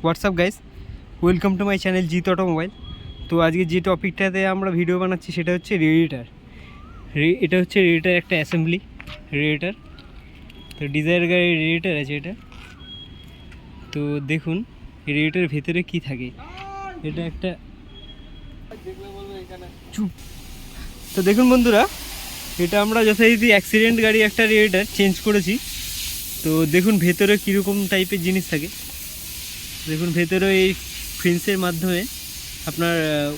WhatsApp guys, welcome to my channel জিত automobile. তো আজকে যে টপিকটাতে আমরা ভিডিও বানাচ্ছি সেটা হচ্ছে রেডিয়েটার। এটা হচ্ছে রেডিয়েটার একটা অ্যাসেম্বলি রেডিয়েটার। তো ডিজায়ার গাড়ির রেডিয়েটার আছে এটা। তো দেখুন রেডিয়েটারের ভেতরে কি থাকে। এটা একটা চুপ। তো দেখুন বন্ধুরা, এটা আমরা যথারীতি অ্যাক্সিডেন্ট গাড়ি একটা রেডিয়েটার চেঞ্জ করেছি। তো দেখুন ভেতরে কীরকম টাইপের জিনিস থাকে। দেখুন ভেতরে এই ফিন্সের মাধ্যমে আপনার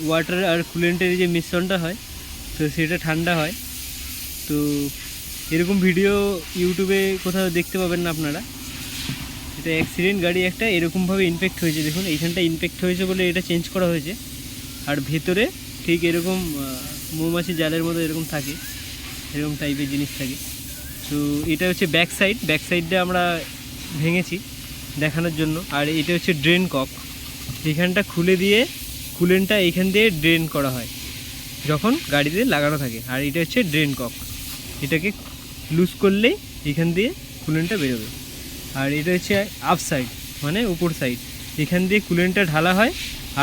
ওয়াটার আর কুলেন্টের যে মিশ্রণটা হয় তো সেটা ঠান্ডা হয়। তো এরকম ভিডিও ইউটিউবে কোথাও দেখতে পাবেন না আপনারা। এটা অ্যাক্সিডেন্ট গাড়ি একটা এরকমভাবে ইনফেক্ট হয়েছে। দেখুন এইখানটা ইনফেক্ট হয়েছে বলে এটা চেঞ্জ করা হয়েছে। আর ভেতরে ঠিক এরকম মৌমাছি জালের মতো এরকম থাকে, এরকম টাইপের জিনিস থাকে। তো এটা হচ্ছে ব্যাক সাইডটা আমরা ভেঙেছি দেখানোর জন্য। আর এটা হচ্ছে ড্রেন কক। এখানটা খুলে দিয়ে কুলেন্টটা এইখান দিয়ে ড্রেন করা হয় যখন গাড়িতে লাগানো থাকে। আর এটা হচ্ছে ড্রেন কক, এটাকে লুজ করলেই এখান দিয়ে কুলেন্টটা বেরোবে। আর এটা হচ্ছে আপ সাইড মানে উপর সাইড, এখান দিয়ে কুলেন্টটা ঢালা হয়।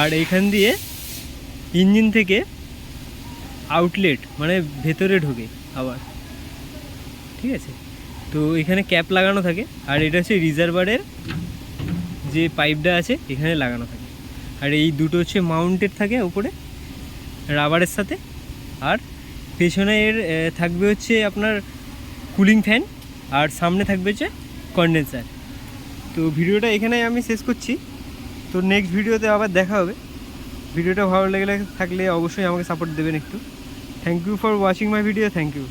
আর এইখান দিয়ে ইঞ্জিন থেকে আউটলেট মানে ভেতরে ঢোকে আবার, ঠিক আছে। তো এখানে ক্যাপ লাগানো থাকে। আর এটা হচ্ছে রিজার্ভারের যে পাইপটা আছে এখানে লাগানো থাকে। আর এই দুটো হচ্ছে মাউন্টেড থাকে উপরে রাবারের সাথে। আর পেছনে এর থাকবে হচ্ছে আপনার কুলিং ফ্যান, আর সামনে থাকবে হচ্ছে কন্ডেন্সার। তো ভিডিওটা এখানেই আমি শেষ করছি। তো নেক্সট ভিডিওতে আবার দেখা হবে। ভিডিওটা ভালো লাগলে থাকলে অবশ্যই আমাকে সাপোর্ট দেবেন একটু। Thank you for watching my video. Thank you.